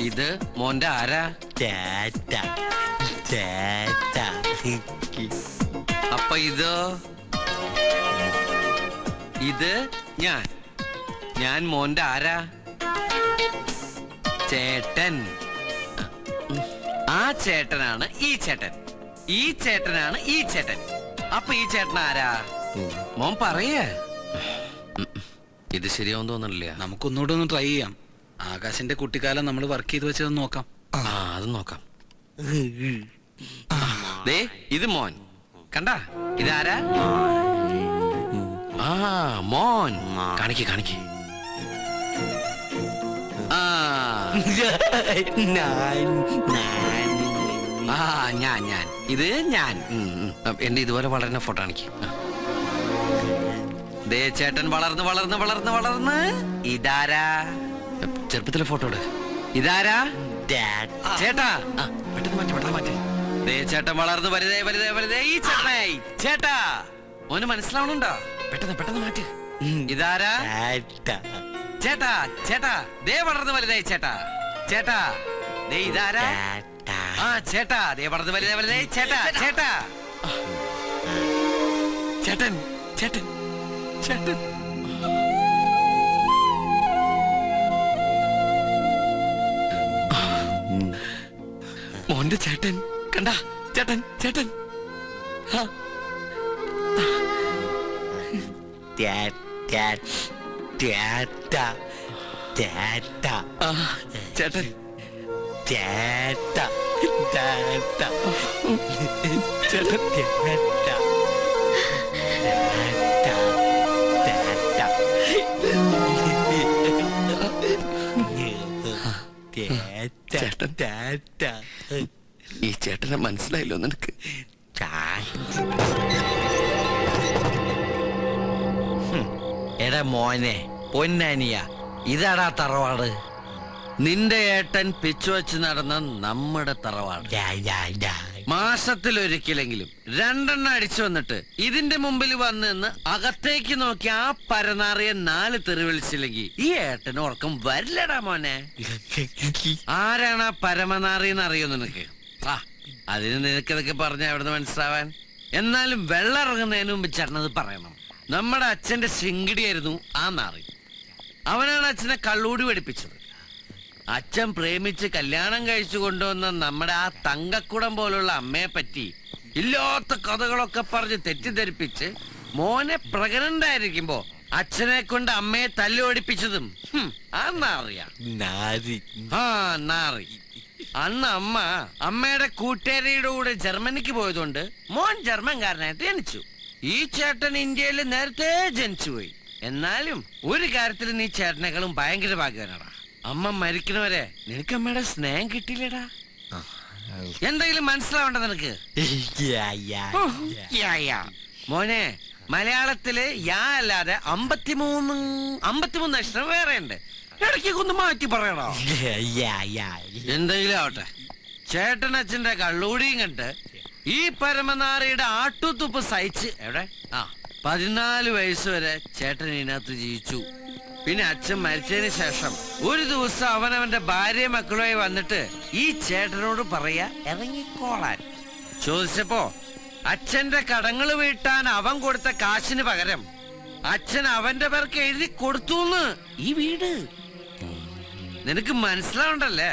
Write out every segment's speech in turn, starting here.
ഇത് മോന്റെ ആരാ? ചേട്ട ചേട്ട. അപ്പൊ ഇത് ഞാൻ മോന്റെ ആരാ? ചേട്ടൻ. ആ ചേട്ടനാണ് ഈ ചേട്ടൻ, ഈ ചേട്ടനാണ് ഈ ചേട്ടൻ. അപ്പൊ ഈ ചേട്ടൻ ആരാ? മോൻ പറയേ. ഇത് ശരിയാവും തോന്നണില്ല. നമുക്കൊന്നുകൂടെ ഒന്ന് ട്രൈ ചെയ്യാം. ആകാശിന്റെ കുട്ടിക്കാലം നമ്മൾ വർക്ക് ചെയ്ത് വെച്ചത് നോക്കാം. അത് നോക്കാം. ദേ ഇത് മോൻ കണ്ടാ? ഇതാരാ? മോൻ. കാണിക്ക് കാണിക്ക്. ഞാൻ ഇത് ഞാൻ. എന്റെ ഇതുപോലെ വളരുന്ന ഫോട്ടോ കാണിക്ക്. ദേ ചേട്ടൻ വളർന്ന് വളർന്ന് വളർന്ന് വളർന്ന്. ഇതാരാ? ചെറുപ്പത്തിലെ ഫോട്ടോ ഇട്. ഇതാരാ? ചേട്ടാ പെട്ടെന്ന് മാറ്റി പെട്ടെന്ന് മാറ്റി. ദേ ചേട്ടൻ വളർന്ന് വലുതേ വലുതേ വലുതേ. ഈ ചേട്ടനായി. ചേട്ടാ മോന് മനസ്സിലാവണുണ്ടോ? പെട്ടെന്ന് പെട്ടെന്ന് മാറ്റി. ഇതാരാ? ചേട്ടാ ചേട്ടാ ദേ വളർന്ന് വലുതായി. ചേട്ടാ ചേട്ടാ ദേ ഇതാരാ? ചേട്ടാ ദേ വളർന്ന് വലുതേ വലുതേ. ചേട്ടാ ചേട്ടാ ചേട്ടൻ ചേട്ടൻ ചേട്ടൻ. മോന്റെ ചേട്ടൻ കണ്ടാ? ചേട്ടൻ ചേട്ടൻ. ചേട്ടൻ ഈ ചേട്ടനെ മനസ്സിലായില്ലോ നിനക്ക്? എടാ മോനെ പൊന്നാനിയ, ഇതാടാ തറവാട്. നിന്റെ ഏട്ടൻ പിച്ചു വെച്ച് നടന്ന നമ്മുടെ തറവാട്. മാസത്തിലൊരിക്കലെങ്കിലും 2 അടിച്ചു വന്നിട്ട് ഇതിന്റെ മുമ്പിൽ വന്ന് നിന്ന് അകത്തേക്ക് നോക്കി ആ പരനാറിയ 4 തെറി വിളിച്ചില്ലെങ്കിൽ ഈ ഏട്ടന് ഉറക്കം വരില്ലടാ മോനെ. ആരാണ് ആ പരമനാറിയെന്ന് അറിയോ നിനക്ക്? അതിന് നിനക്കിതൊക്കെ പറഞ്ഞ എവിടുന്ന് മനസ്സിലാവാൻ? എന്നാലും വെള്ളം ഇറങ്ങുന്നതിന് മുമ്പ് ചേട്ടനത് പറയണം. നമ്മുടെ അച്ഛന്റെ ശിങ്കിടിയായിരുന്നു ആ നാറി. അവനാണ് അച്ഛനെ കള്ളൂടി പഠിപ്പിച്ചത്. അച്ഛൻ പ്രേമിച്ച് കല്യാണം കഴിച്ചു കൊണ്ടുവന്ന നമ്മുടെ ആ തങ്കക്കുടം പോലുള്ള അമ്മയെ പറ്റി ഇല്ലാത്ത കഥകളൊക്കെ പറഞ്ഞ് തെറ്റിദ്ധരിപ്പിച്ച് മോനെ പ്രഗ്നന്റ് ആയിരിക്കുമ്പോ അച്ഛനെ കൊണ്ട് അമ്മയെ തല്ലുപഠിപ്പിച്ചതും ആ നാറിയാ. നാറി. അന്ന് അമ്മയുടെ കൂട്ടുകാരിയുടെ കൂടെ ജർമ്മനിക്ക് പോയതുകൊണ്ട് മോൻ ജർമ്മൻകാരനായിട്ട് ജനിച്ചു. ഈ ചേട്ടൻ ഇന്ത്യയിൽ നേരത്തെ ജനിച്ചുപോയി. എന്നാലും ഒരു കാര്യത്തിൽ നീ ചേട്ടനേക്കാളും ഭയങ്കര ഭാഗ്യവാനാടാ. അമ്മ മരിക്കണവരെ നിനക്ക് അമ്മയുടെ സ്നേഹം കിട്ടിയില്ലടാ. എന്തെങ്കിലും മനസ്സിലാവണ്ട നിനക്ക്? മോനെ, മലയാളത്തില് യാ അല്ലാതെ 53 അക്ഷരം വേറെ ഉണ്ട്. ഇടയ്ക്ക് ഒന്ന് മാറ്റി പറയണോ? എന്തെങ്കിലും ആവട്ടെ, ചേട്ടനച്ഛന്റെ കള്ളൂടിയും കണ്ട് ഈ പരമനാറിയുടെ ആട്ടുതുപ്പ് സഹിച്ച് 14 വയസ്സ് വരെ ചേട്ടൻ ഇതിനകത്ത് ജീവിച്ചു. പിന്നെ അച്ഛൻ മരിച്ചതിന് ശേഷം ഒരു ദിവസം അവനവന്റെ ഭാര്യ മക്കളുമായി വന്നിട്ട് ഈ ചേട്ടനോട് പറയാ ഇറങ്ങിക്കോളാൻ. ചോദിച്ചപ്പോ അച്ഛന്റെ കടങ്ങൾ വീട്ടാൻ അവൻ കൊടുത്ത കാശിന് പകരം അച്ഛൻ അവന്റെ പേർക്ക് എഴുതി കൊടുത്തുന്ന് ഈ വീട്. നിനക്ക് മനസ്സിലാവണ്ടല്ലേ?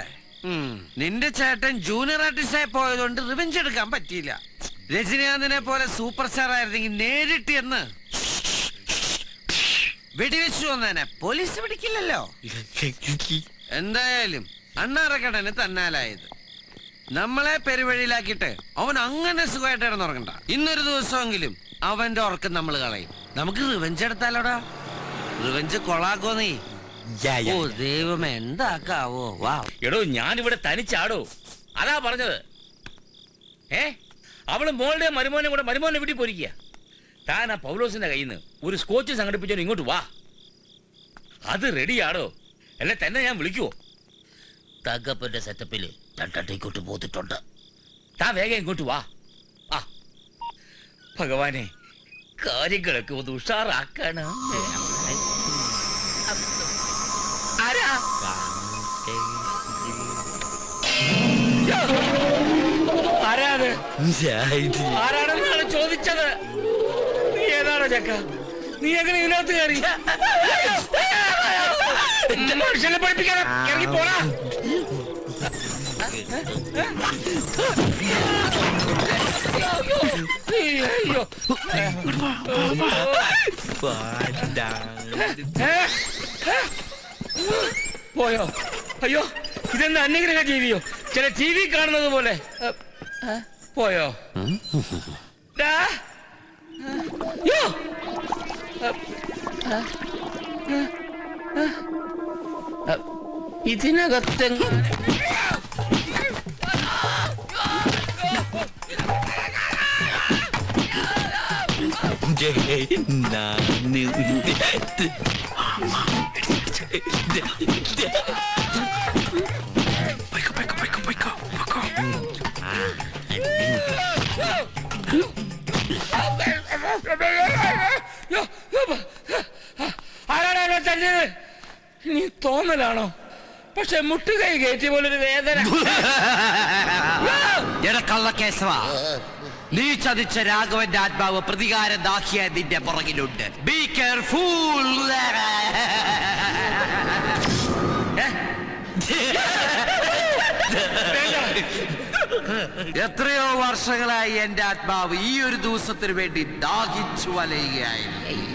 നിന്റെ ചേട്ടൻ ജൂനിയർ ആർട്ടിസ്റ്റായി പോയതുകൊണ്ട് റിവെഞ്ച് എടുക്കാൻ പറ്റിയില്ല. രജനീകാന്തിനെ പോലെ സൂപ്പർ സ്റ്റാർ ആയിരുന്നെങ്കിൽ നേരിട്ട് എന്ന് വെടിവെച്ചു വന്നേനെ. പോലീസ് പിടിക്കില്ലല്ലോ. എന്തായാലും അണ്ണാറക്കടന് തന്നാലായത്. നമ്മളെ പെരുവഴിയിലാക്കിയിട്ട് അവൻ അങ്ങനെ സുഖമായിട്ട് ഇടന്നുറങ്ങണ്ട. ഇന്നൊരു ദിവസമെങ്കിലും അവന്റെ ഉറക്കം നമ്മൾ കളയും. നമുക്ക് റിവെഞ്ച് എടുത്താലോടാ. റിവെഞ്ച് കൊളാക്കോ നീ? ഓ ദൈവമേ, എന്താക്കാവോ? വാ എടോ, ഞാനിവിടെ തനിച്ചാടോ, അതാ പറഞ്ഞത്. അവള് മോളുടെ മരുമോനെ കൂടെ മരുമോനെ വീട്ടിൽ പോയിരിക്കുക. താൻ ആ പൗലോസിന്റെ കയ്യിൽ നിന്ന് ഒരു സ്കോച്ച് സംഘടിപ്പിച്ചോ, ഇങ്ങോട്ട് വാ. അത് റെഡിയാടോ, അല്ലെ തന്നെ ഞാൻ വിളിക്കുവോ? തകപ്പന്റെ സെറ്റപ്പില് രണ്ടട്ടേക്കോട്ട് പോത്തിട്ടുണ്ട്. താൻ വേഗം ഇങ്ങോട്ട് വാ. ഭഗവാനെ, കാര്യങ്ങളൊക്കെ ഒന്ന് ഉഷാറാക്കണം. ആരാ? ആരാത്? ആരാണെന്നാണ് ചോദിച്ചത്. നീ ഏതാണോ ചക്ക? നീ എങ്ങനെ ഇതിനകത്ത് കയറി? മനുഷ്യനെ പഠിപ്പിക്കാതെ ഇറങ്ങി പോടാ. അയ്യോ, പോയോ? അയ്യോ, ഇതെന്താ അന്യഗ്രഹ ജീവിയോ? ചില ടി വി കാണുന്നത് പോലെ. പോയോ? ഇതിനകത്തെ ആരാണോ തല്ലിയത്? നീ തോന്നലാണോ? പക്ഷെ മുട്ടുകൈ കയറ്റിയ പോലൊരു വേദന. കള്ളക്കേശവ, നീ ചതിച്ച രാഘവന്റെ ആത്മാവ് പ്രതികാര ദാഹിയ നിന്റെ പുറകിലുണ്ട്. Be careful. എത്രയോ വർഷങ്ങളായി എന്റെ ആത്മാവ് ഈ ഒരു ദിവസത്തിന് വേണ്ടി ദാഹിച്ചു വലയുകയായിരുന്നു.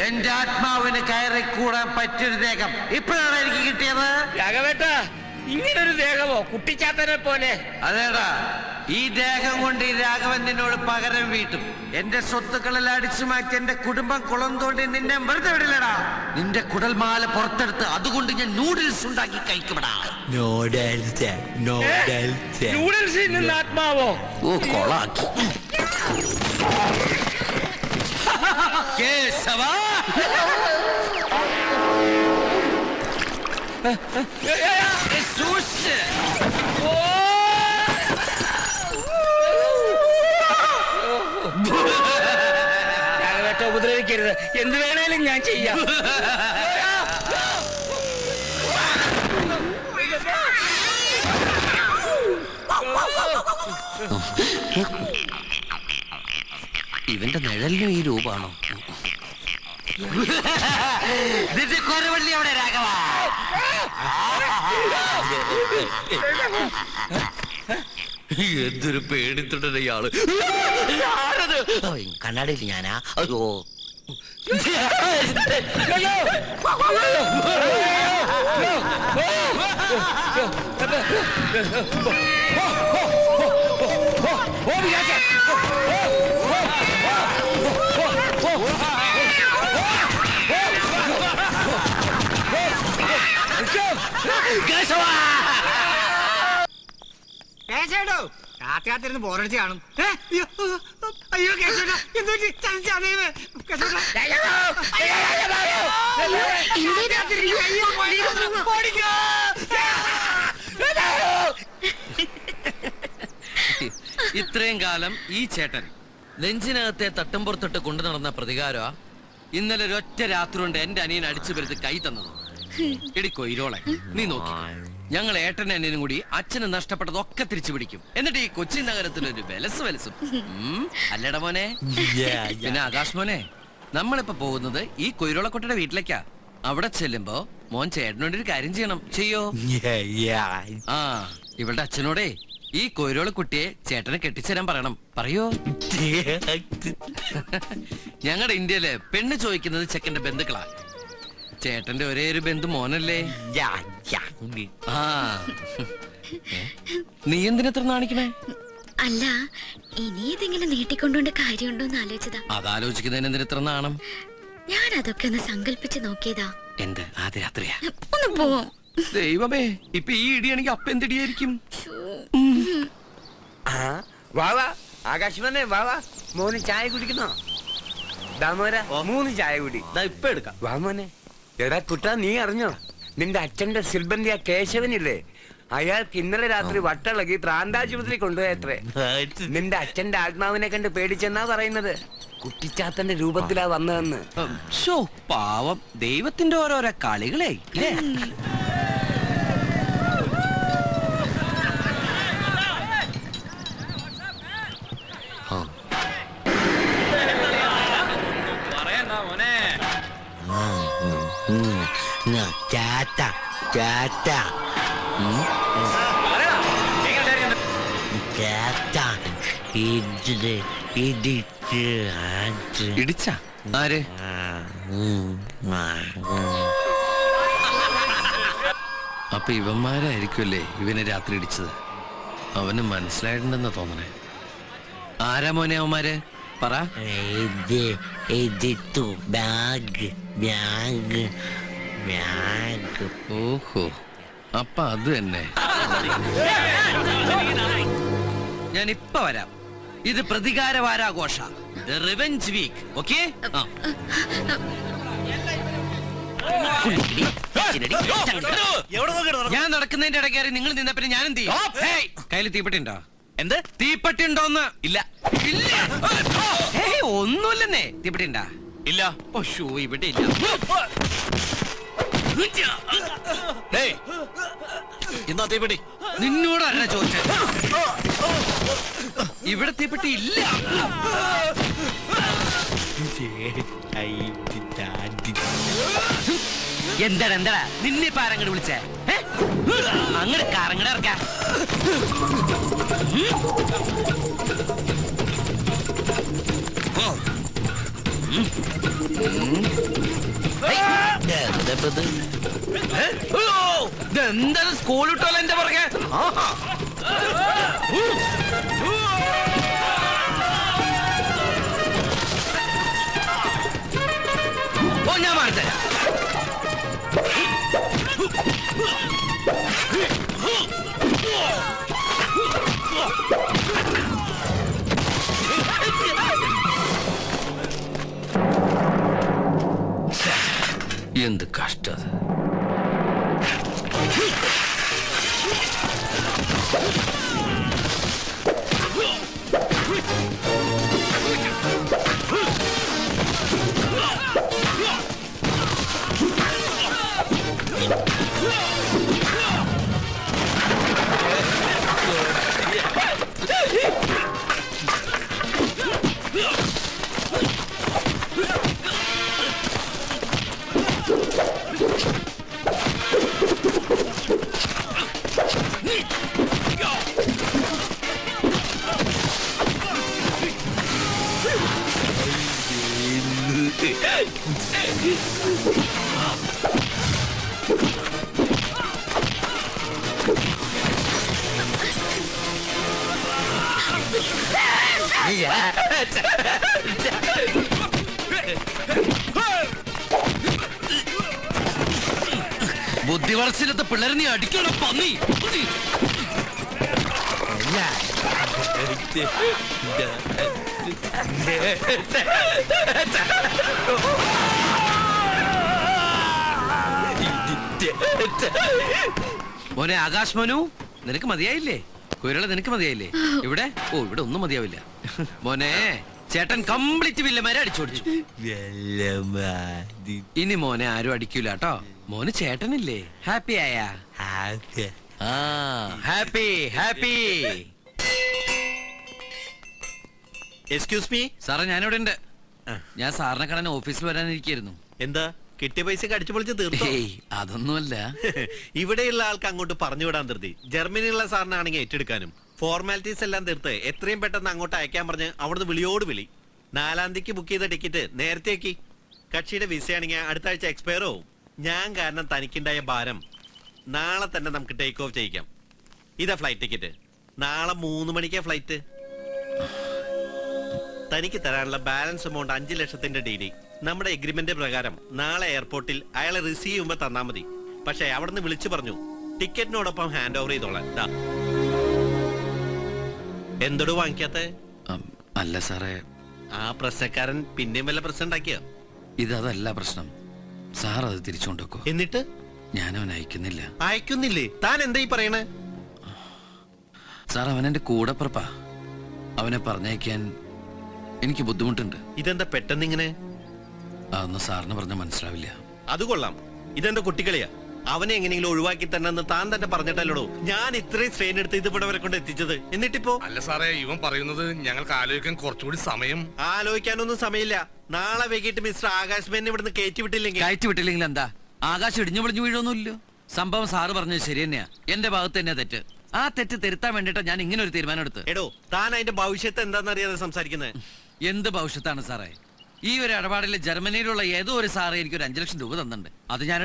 എന്റെ ആത്മാവിന് കയറിക്കൂടാൻ പറ്റൊരു ദേഹം ഇപ്പോഴാണ് എനിക്ക് കിട്ടിയത്. രാഘവേട്ടാ, ഇങ്ങനൊരു ദേഹമോ? കുട്ടിച്ചാത്തനെ പോലെ. അതേടാ, ഈ ദേഹം കൊണ്ട് ഈ രാഘവൻ നിന്നോട് പകരം വീട്ടും. എന്റെ സ്വത്തുക്കളെല്ലാം അടിച്ചു മാറ്റി എന്റെ കുടുംബം കുളം തോണ്ടി നിന്നെ വെറുതെ വിടില്ലടാ. നിന്റെ കുടൽമാല പുറത്തെടുത്ത് അതുകൊണ്ട് ഞാൻ നൂഡിൽസ് ഉണ്ടാക്കി കഴിക്കുമടാ. നൂഡിൽസിൽ നിന്ന് ആത്മാവോ? ഓ, കൊളാക്കി. കേശവ, രാഘവേട്ട, ഉപദ്രവിക്കരുത്. എന്ത് വേണേലും ഞാൻ ചെയ്യാം. ഇവന്റെ നിഴലിനും ഈ രൂപാണോ? നിന്റെ കൊരവള്ളി അവിടെ രാഘവ. എന്തൊരു പേടിത്തൊണ്ടേ ഇയാള്. കണ്ണാടിയിൽ ഞാനാ? അയ്യോ, കേശവടോ, രാത്രിയാത്തിരുന്ന് ബോറടിച്ച് കാണും. അയ്യോ കേശവ, എന്തോ ഇത്രയും കാലം ഈ ചേട്ടൻ നെഞ്ചിനകത്തെ തട്ടുംപുറത്തിട്ട് കൊണ്ടു നടന്ന പ്രതികാര ഇന്നലെ ഒരൊറ്റ രാത്രി കൊണ്ട് എന്റെ അനിയൻ അടിച്ചു വരുത്ത് കൈ തന്നത്. എടി കൊയിരോളെ, നീ നോക്കി, ഞങ്ങൾ ഏട്ടനും അനിയനും കൂടി അച്ഛന് നഷ്ടപ്പെട്ടതൊക്കെ തിരിച്ചു പിടിക്കും. എന്നിട്ട് ഈ കൊച്ചി നഗരത്തിലൊരു വെലസും. അല്ലട മോനെ. പിന്നെ ആകാശ് മോനെ, നമ്മളിപ്പോ പോകുന്നത് ഈ കൊയിരോളക്കുട്ടിയുടെ വീട്ടിലേക്കാ. അവിടെ ചെല്ലുമ്പോ മോൻ ചേട്ടനോട് ഒരു കാര്യം ചെയ്യണം. ചെയ്യോ? ആ, ഇവളുടെ അച്ഛനോടേ ഈ കൊയിരോളക്കുട്ടിയെ ചേട്ടനെ കെട്ടിച്ചേരാൻ പറയണം. പറയോ? ഞങ്ങളുടെ ഇന്ത്യയില് പെണ്ണ് ചോദിക്കുന്നത് ചെക്കന്റെ ബന്ധുക്കളാ. ചേട്ടന്റെ ഒരേ ഒരു ബന്ധു മോനല്ലേ? ആ, നീ എന്തിനത്ര നാണിക്കണേ? അല്ല, ഇനി ഇതെങ്കിലും നീട്ടിക്കൊണ്ടുകൊണ്ട് കാര്യമുണ്ടോന്ന് ആലോചിച്ചതാ. അതാലോചിക്കുന്നതിന് എന്തിനത്ര നാണം? ഞാൻ അതൊക്കെ ഒന്ന് സങ്കല്പിച്ച് നോക്കിയതാ. എന്ത് ആദ്യ രാത്രിയാ? ഒന്ന് പോവാം. ദൈവമേ, ഇപ്പൊ ഈ ഇടിയാണെങ്കിൽ അപ്പ എന്തിടിയായിരിക്കും? വാവാ ആകാശവാനെ, വാവാ മോന് ചായ കുടിക്കുന്നോ? ദാമോര 3 ചായ കുടി. ഇപ്പൊ എടുക്കാം. വാ മോനെ. എടാ കുട്ടാ, നീ അറിഞ്ഞോ നിന്റെ അച്ഛന്റെ സിൽബന്തിയ കേശവനില്ലേ, അയാൾക്ക് ഇന്നലെ രാത്രി വട്ടളകി പ്രാന്താശുപത്രി കൊണ്ടുപോയത്രേ. നിന്റെ അച്ഛന്റെ ആത്മാവിനെ കണ്ട് പേടിച്ചെന്നാ പറയുന്നത്. കുട്ടിച്ചാത്തന്റെ രൂപത്തിലാ വന്നതെന്ന്. പാവം, ദൈവത്തിന്റെ ഓരോരോ കളികളെ. ഇടിച്ച ആര്? അപ്പൊ ഇവന്മാരായിരിക്കുമല്ലേ ഇവനെ രാത്രി ഇടിച്ചത്. അവന് മനസ്സിലായിട്ടുണ്ടെന്നാ തോന്നണേ. ആരാ മോനെ അവന്മാര്? പറ. ഓഹോ, അപ്പൊ അത് തന്നെ. ഞാൻ ഇപ്പൊ വരാം. ഇത് പ്രതികാര വാരാഘോഷ, റിവെഞ്ച് വീക്ക്. ഓക്കെ, ഞാൻ നടക്കുന്നതിന്റെ ഇടയ്ക്ക് നിങ്ങൾ നിന്നപ്പോ ഞാൻ എന്ത് ചെയ്യും? കയ്യിൽ തീപ്പെട്ടി ഉണ്ടോ? എന്ത് തീപ്പെട്ടി ഉണ്ടോന്ന്? ഇല്ല. ഒന്നുമില്ലെന്നേ. തീപ്പെട്ടി ഉണ്ടാ? ഇല്ല. ഓ ഇവിടെ ഇല്ല. എന്നാ തീപ്പെട്ടി നിന്നോടല്ല ചോദിച്ചത്. ഇവിടെ തീപ്പെട്ടി ഇല്ല. എന്താടാ എന്താടാ നിന്നെ ഇപ്പൊ ആരങ്ങട് വിളിച്ചേ? അങ്ങട് കറങ്ങട ഇറക്ക. എന്താണ് സ്കൂൾ വിട്ടോല്ലോ എന്റെ പുറകെ? ഓ ഞാൻ മാറിത്തരാം. എന്ത് കഷ്ടത. ബുദ്ധിവളർച്ചയിലത്തെ പിള്ളേരെ നീ അടിക്കണം പന്നി. മോനെ ആകാശ് മനു, നിനക്ക് മതിയായില്ലേ? കുരള നിനക്ക് മതിയായില്ലേ? ഇവിടെ ഇവിടെ ഒന്നും മതിയാവില്ല മോനെ. ചേട്ടൻ കംപ്ലീറ്റ് വില്ലന്മാരെ അടിച്ചോടിച്ചു. ഇനി മോനെ ആരും അടിക്കൂല കേട്ടോ. മോന് ചേട്ടനില്ലേ? ഹാപ്പി ആയാ? Happy happy. എക്സ്ക്യൂസ് മീ സാറേ, ഞാനിവിടെ ഉണ്ട്. ഞാൻ സാറിനെ കാണാൻ ഓഫീസിൽ വരാനിരിക്കായിരുന്നു. എന്താ കിട്ടിയ പൈസ അടിച്ചു പൊളിച്ച് തീർത്തോ? അതൊന്നുമല്ല. ഇവിടെയുള്ള ആൾക്ക് അങ്ങോട്ട് പറഞ്ഞു വിടാൻ ധൃതി. ജർമ്മനിയുള്ള സാറിനാണെങ്കിൽ ഏറ്റെടുക്കാനും ഫോർമാലിറ്റീസ് എല്ലാം തീർത്ത് എത്രയും പെട്ടെന്ന് അങ്ങോട്ട് അയക്കാൻ പറഞ്ഞ് അവിടുന്ന് വിളിയോട് വിളി. 4-ാം തീയതിക്ക് ബുക്ക് ചെയ്ത ടിക്കറ്റ് നേരത്തേക്ക്. കക്ഷിയുടെ വിസയാണെങ്കിൽ അടുത്ത ആഴ്ച എക്സ്പയർ ആവും. ഞാൻ കാരണം തനിക്കുണ്ടായ ഭാരം നാളെ തന്നെ നമുക്ക് ടേക്ക് ഓഫ് ചെയ്യിക്കാം. ഇതാ ഫ്ലൈറ്റ് ടിക്കറ്റ്. നാളെ 3 മണിക്കാ ഫ്ലൈറ്റ്. തനിക്ക് തരാനുള്ള ബാലൻസ് എമൗണ്ട് 5 ലക്ഷത്തിന്റെ DD. നമ്മുടെ എഗ്രിമെന്റ് പ്രകാരം നാളെ എയർപോർട്ടിൽ അയാളെ റിസീവ് ചെയ്യുമ്പോ തന്നാ മതി. പക്ഷെ അവിടുന്ന് വിളിച്ചു പറഞ്ഞു ടിക്കറ്റിനോടൊപ്പം ഹാൻഡ് ഓവർ ചെയ്തോളാം. എന്തോട് വാങ്ങിക്കാത്ത? അല്ല സാറേ, ആ പ്രശ്നക്കാരൻ പിന്നെയും വല്ല പ്രശ്നം ഉണ്ടാക്കിയോ? ഇതല്ല പ്രശ്നം. സാർ അത് തിരിച്ചുകൊണ്ടോക്കോ. എന്നിട്ട് ഞാനവൻ അയക്കുന്നില്ല. അയക്കുന്നില്ലേ? താൻ എന്താ ഈ പറയണേ? സാർ, അവനെന്റെ കൂടെ പുറപ്പാ. അവനെ പറഞ്ഞയക്കാൻ എനിക്ക് ബുദ്ധിമുട്ടുണ്ട്. ഇതെന്താ പെട്ടെന്ന് ഇങ്ങനെ? അതൊന്നും സാറിന് പറഞ്ഞാൽ മനസ്സിലാവില്ല. അത് കൊള്ളാം. ഇതെന്താ കുട്ടികളിയാ? അവനെ എങ്ങനെയെങ്കിലും ഒഴിവാക്കി തന്നെ താൻ തന്നെ പറഞ്ഞിട്ടല്ലോ ഞാൻ ഇത്രയും സ്ട്രെയിൻ എടുത്ത് ഇത് ഇവിടെ വരെ കൊണ്ട് എത്തിച്ചത്. എന്നിട്ടിപ്പോ? അല്ല സാറേ, ഇവൻ പറയുന്നത് ഞങ്ങൾക്ക് ആലോചിക്കാൻ കുറച്ചുകൂടി സമയം. ആലോചിക്കാനൊന്നും സമയമില്ല. നാളെ വൈകിട്ട് മിസ്റ്റർ ആകാശ് മേനെ ഇവിടുന്ന് കയറ്റി വിട്ടില്ലെങ്കിൽ എന്താ? ആകാശം ഇടിഞ്ഞു പൊളിഞ്ഞു വീഴൊന്നുമില്ലോ. സംഭവം സാറ് പറഞ്ഞത് ശരി തന്നെയാ. എന്റെ ഭാഗത്ത് തന്നെയാ തെറ്റ്. ആ തെറ്റ് തിരുത്താൻ വേണ്ടിട്ടാ ഞാൻ ഇങ്ങനെ ഒരു തീരുമാനം എടുത്ത്. എടോ താൻ അതിന്റെ ഭവിഷ്യത്ത് എന്താണെന്നറിയാതെ സംസാരിക്കുന്നത്. എന്ത് ഭവിഷ്യത്താണ് സാറേ? ഈ ഒരു ഇടപാടിൽ ജർമ്മനിയിലുള്ള ഏതോ ഒരു സാറ് എനിക്ക് ഒരു 5 ലക്ഷം രൂപ തന്നിട്ടുണ്ട്. അത് ഞാൻ